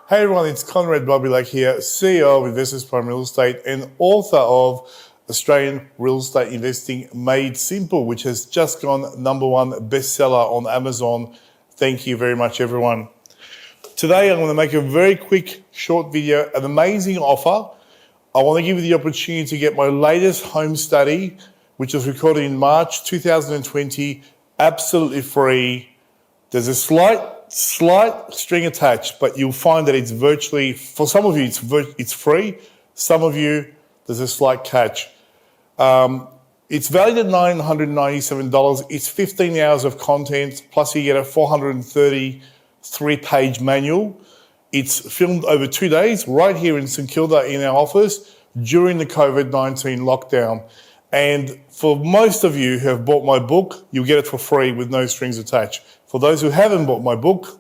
Hey everyone, it's Conrad Bobilak here, CEO of Investors Prime Real Estate and author of Australian Real Estate Investing Made Simple, which has just gone #1 bestseller on Amazon. Thank you very much, everyone. Today, I'm going to make a very quick, short video, an amazing offer. I want to give you the opportunity to get my latest home study, which was recorded in March 2020, absolutely free. There's a slight string attached, but you'll find that it's virtually, for some of you, it's free. Some of you, there's a slight catch. It's valued at $997. It's 15 hours of content, plus you get a 433-page manual. It's filmed over 2 days right here in St Kilda in our office during the COVID-19 lockdown. And for most of you who have bought my book, you'll get it for free with no strings attached. For those who haven't bought my book,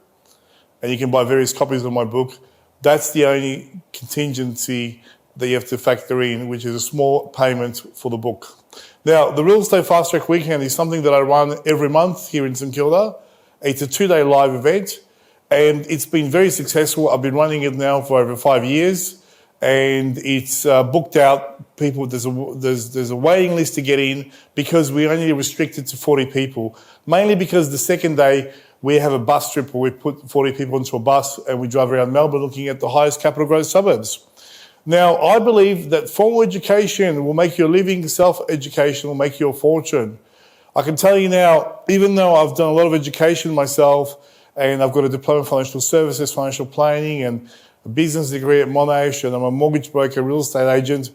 and you can buy various copies of my book, that's the only contingency that you have to factor in, which is a small payment for the book. Now, the Real Estate Fastrack Weekend is something that I run every month here in St Kilda. It's a 2-day live event, and it's been very successful. I've been running it now for over 5 years, and it's booked out. People, there's a waiting list to get in because we only restricted to 40 people, mainly because the second day we have a bus trip where we put 40 people into a bus and we drive around Melbourne looking at the highest capital growth suburbs. Now, I believe that formal education will make you a living, self-education will make you a fortune. I can tell you now, even though I've done a lot of education myself and I've got a diploma in financial services, financial planning, and a business degree at Monash, and I'm a mortgage broker, real estate agent,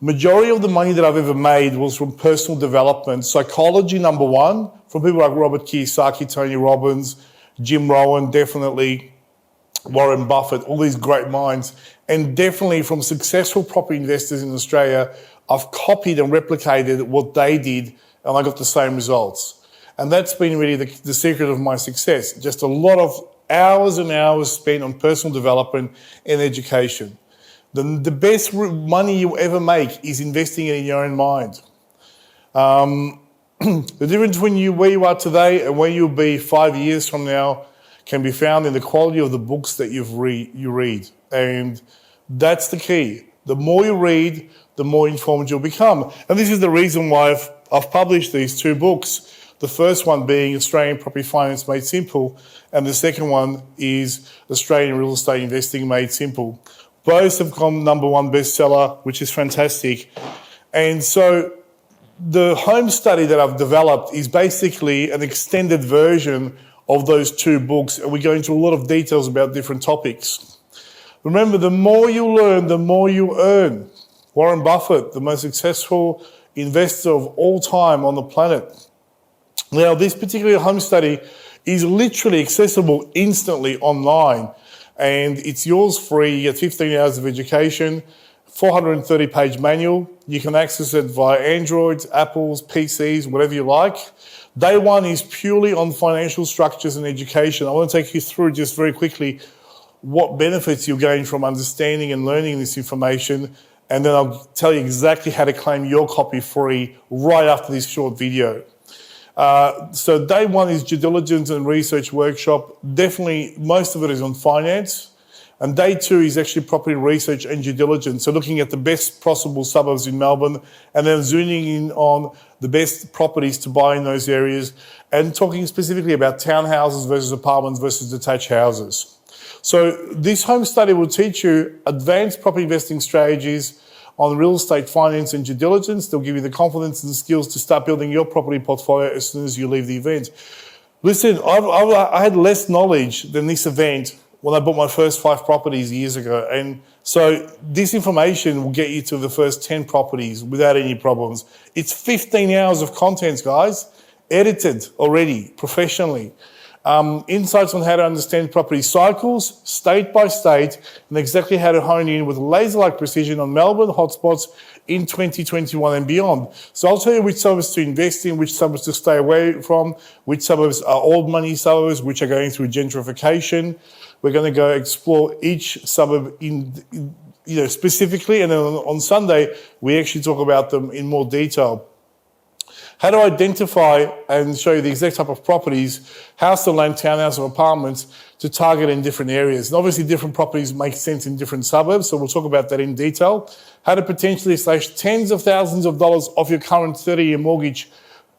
majority of the money that I've ever made was from personal development, psychology #1, from people like Robert Kiyosaki, Tony Robbins, Jim Rohn, definitely Warren Buffett, all these great minds, and definitely from successful property investors in Australia. I've copied and replicated what they did, and I got the same results. And that's been really the secret of my success. Just a lot of hours and hours spent on personal development and education. The best money you ever make is investing it in your own mind. The difference between where you are today and where you'll be 5 years from now can be found in the quality of the books that you read. And that's the key. The more you read, the more informed you'll become. And this is the reason why I've published these 2 books. The first one being Australian Property Finance Made Simple, and the second one is Australian Real Estate Investing Made Simple. Both have come #1 bestseller, which is fantastic. And so the home study that I've developed is basically an extended version of those 2 books, and we go into a lot of details about different topics. Remember, the more you learn, the more you earn. Warren Buffett, the most successful investor of all time on the planet. Now, this particular home study is literally accessible instantly online, and it's yours free. You get 15 hours of education, 430-page manual. You can access it via Androids, Apples, PCs, whatever you like. Day 1 is purely on financial structures and education. I want to take you through just very quickly what benefits you'll gain from understanding and learning this information, and then I'll tell you exactly how to claim your copy free right after this short video. So day 1 is due diligence and research workshop. Definitely most of it is on finance. And day 2 is actually property research and due diligence. So looking at the best possible suburbs in Melbourne and then zooming in on the best properties to buy in those areas and talking specifically about townhouses versus apartments versus detached houses. So this home study will teach you advanced property investing strategies on real estate finance and due diligence. They'll give you the confidence and the skills to start building your property portfolio as soon as you leave the event. Listen, I had less knowledge than this event when I bought my first 5 properties years ago. And so this information will get you to the first 10 properties without any problems. It's 15 hours of content, guys, edited already professionally. Insights on how to understand property cycles, state by state, and exactly how to hone in with laser-like precision on Melbourne hotspots in 2021 and beyond. So I'll tell you which suburbs to invest in, which suburbs to stay away from, which suburbs are old money suburbs, which are going through gentrification. We're going to go explore each suburb specifically, and then on Sunday, we actually talk about them in more detail. how to identify and show you the exact type of properties, house or land, townhouse or apartments to target in different areas. And obviously different properties make sense in different suburbs, so we'll talk about that in detail. How to potentially slash tens of thousands of dollars off your current 30-year mortgage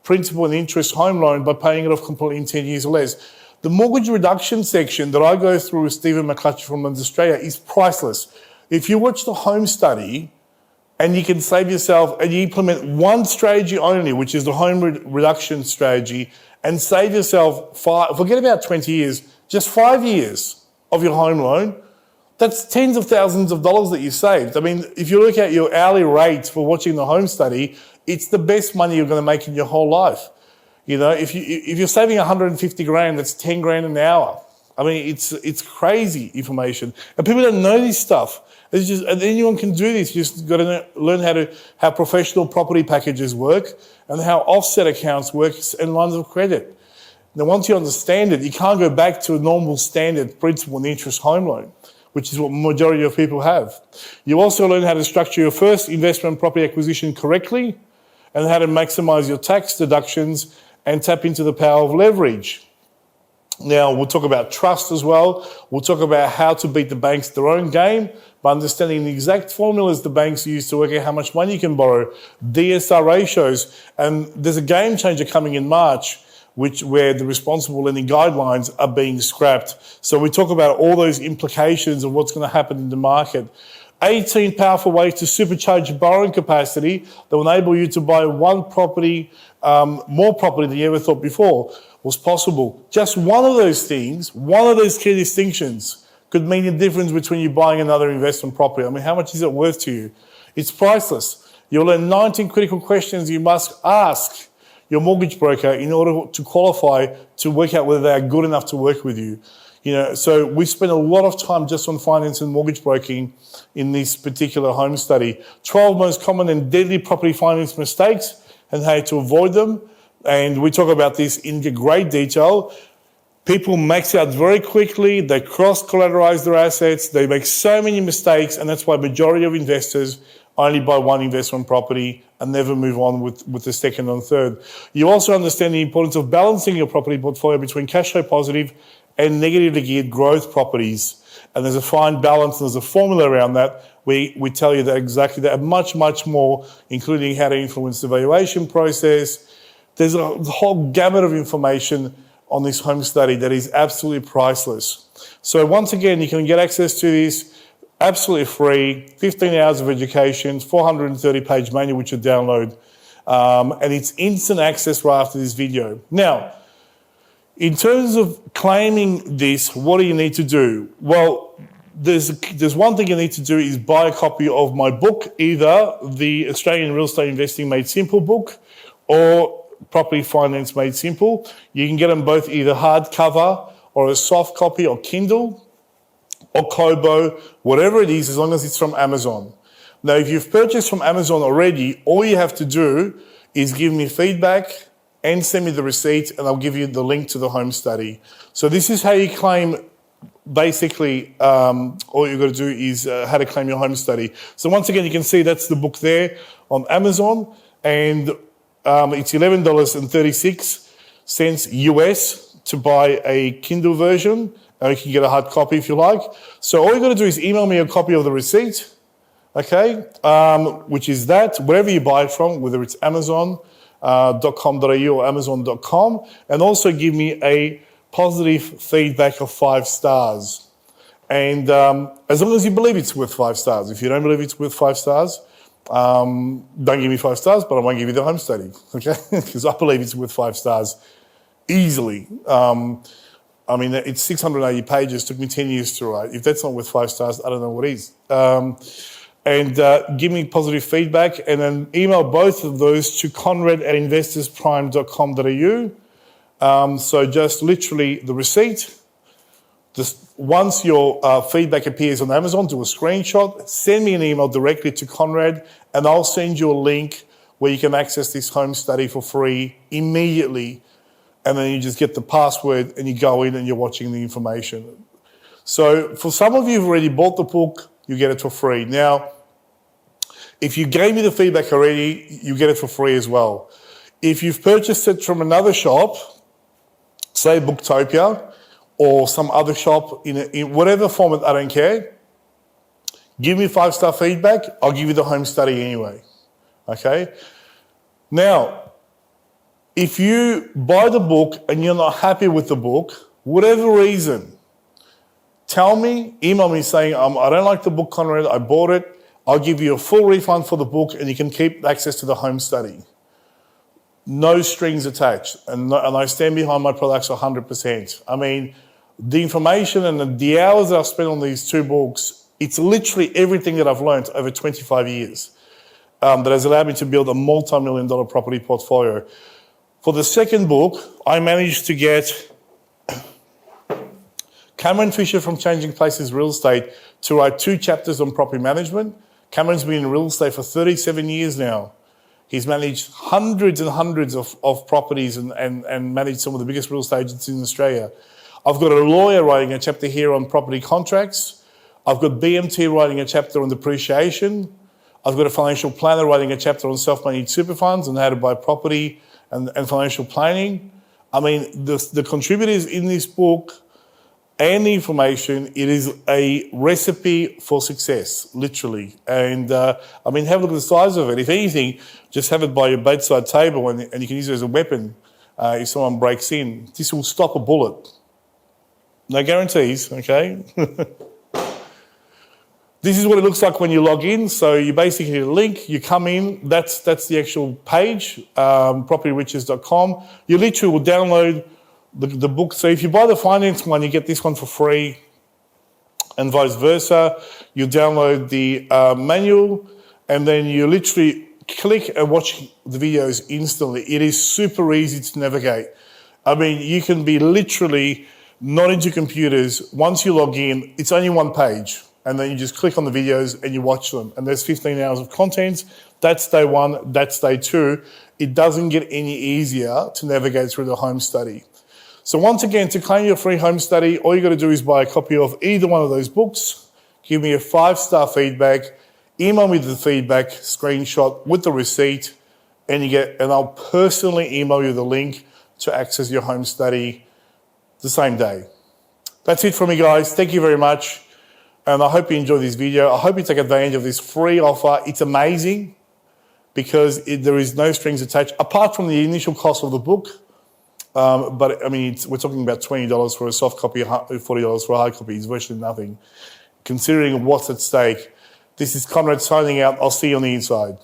principal and interest home loan by paying it off completely in 10 years or less. The mortgage reduction section that I go through with Stephen McClutcher from Lenders Australia is priceless. If you watch the home study and you can save yourself and you implement one strategy only, which is the home reduction strategy, and save yourself, forget about 20 years, just 5 years of your home loan, that's tens of thousands of dollars that you saved. I mean, if you look at your hourly rates for watching the home study, it's the best money you're going to make in your whole life. You know, if you're saving 150 grand, that's 10 grand an hour. I mean, it's crazy information, and people don't know this stuff. It's just, and anyone can do this. You just got to learn how professional property packages work and how offset accounts work and lines of credit. Now, once you understand it, you can't go back to a normal standard principal and interest home loan, which is what the majority of people have. You also learn how to structure your first investment property acquisition correctly and how to maximize your tax deductions and tap into the power of leverage. Now, we'll talk about trust as well. We'll talk about how to beat the banks at their own game by understanding the exact formulas the banks use to work out how much money you can borrow, DSR ratios, and there's a game changer coming in March, where the responsible lending guidelines are being scrapped. So we talk about all those implications of what's going to happen in the market. 18 powerful ways to supercharge borrowing capacity that will enable you to buy more property than you ever thought before was possible. Just one of those things, one of those key distinctions could mean the difference between you buying another investment property. I mean, how much is it worth to you? It's priceless. You'll learn 19 critical questions you must ask your mortgage broker in order to qualify to work out whether they are good enough to work with you. You know, so we spent a lot of time just on finance and mortgage broking in this particular home study. 12 most common and deadly property finance mistakes and how to avoid them. And we talk about this in great detail. People max out very quickly. They cross-collateralize their assets. They make so many mistakes, and that's why majority of investors only buy one investment property and never move on with the second and third. You also understand the importance of balancing your property portfolio between cash flow positive and negatively geared growth properties. And there's a fine balance, there's a formula around that. We tell you that exactly that, much more, including how to influence the valuation process. There's a whole gamut of information on this home study that is absolutely priceless. So once again, you can get access to this absolutely free, 15 hours of education, 430-page manual which you download, and it's instant access right after this video. Now, in terms of claiming this, what do you need to do? Well, there's one thing you need to do is buy a copy of my book, either the Australian Real Estate Investing Made Simple book or Property Finance Made Simple. You can get them both either hardcover or a soft copy or Kindle or Kobo, whatever it is, as long as it's from Amazon. Now, if you've purchased from Amazon already, all you have to do is give me feedback and send me the receipt, and I'll give you the link to the home study. So this is how you claim, basically, all you've got to do is how to claim your home study. So once again, you can see that's the book there on Amazon, and it's $11.36 US to buy a Kindle version. You can get a hard copy if you like. So all you got to do is email me a copy of the receipt, okay, which is that, wherever you buy it from, whether it's Amazon.com.au or Amazon.com, and also give me a positive feedback of 5 stars. And as long as you believe it's worth 5 stars. If you don't believe it's worth 5 stars, don't give me 5 stars, but I won't give you the home study, okay? Because I believe it's worth 5 stars easily. I mean, it's 680 pages, took me 10 years to write. If that's not worth 5 stars, I don't know what is. And give me positive feedback, and then email both of those to conrad@investorsprime.com.au. So just literally the receipt. Just once your feedback appears on Amazon, do a screenshot, send me an email directly to Conrad, and I'll send you a link where you can access this home study for free immediately. And then you just get the password and you go in and you're watching the information. So for some of you who've already bought the book, you get it for free. Now, if you gave me the feedback already, you get it for free as well. If you've purchased it from another shop, say Booktopia or some other shop in whatever format, I don't care, give me 5-star feedback, I'll give you the home study anyway, okay? Now, if you buy the book and you're not happy with the book, whatever reason, tell me, email me saying, I don't like the book, Conrad, I bought it, I'll give you a full refund for the book and you can keep access to the home study. No strings attached, and I stand behind my products 100%. I mean, the information and the hours that I've spent on these 2 books, it's literally everything that I've learned over 25 years that has allowed me to build a multi-million-dollar property portfolio. For the second book, I managed to get Cameron Fisher from Changing Places Real Estate to write 2 chapters on property management. Cameron's been in real estate for 37 years now. He's managed hundreds and hundreds of properties and managed some of the biggest real estate agents in Australia. I've got a lawyer writing a chapter here on property contracts. I've got BMT writing a chapter on depreciation. I've got a financial planner writing a chapter on self-managed super funds and how to buy property and financial planning. I mean, the contributors in this book and the information, it is a recipe for success, literally. And I mean, have a look at the size of it. If anything, just have it by your bedside table and you can use it as a weapon if someone breaks in. This will stop a bullet. No guarantees, okay? This is what it looks like when you log in. So you basically hit a link, you come in, that's the actual page, propertyriches.com. You literally will download the book. So if you buy the finance one, you get this one for free and vice versa. You download the manual and then you literally click and watch the videos instantly. It is super easy to navigate. I mean, you can be literally not into computers. Once you log in, it's only one page. And then you just click on the videos and you watch them. And there's 15 hours of content. That's day 1, that's day 2. It doesn't get any easier to navigate through the home study. So once again, to claim your free home study, all you got to do is buy a copy of either one of those books, give me a 5-star feedback, email me the feedback screenshot with the receipt, and I'll personally email you the link to access your home study the same day. That's it from me, guys. Thank you very much. And I hope you enjoy this video. I hope you take advantage of this free offer. It's amazing because there is no strings attached, apart from the initial cost of the book. But I mean, we're talking about $20 for a soft copy, $40 for a hard copy. It's virtually nothing. Considering what's at stake, this is Conrad signing out. I'll see you on the inside.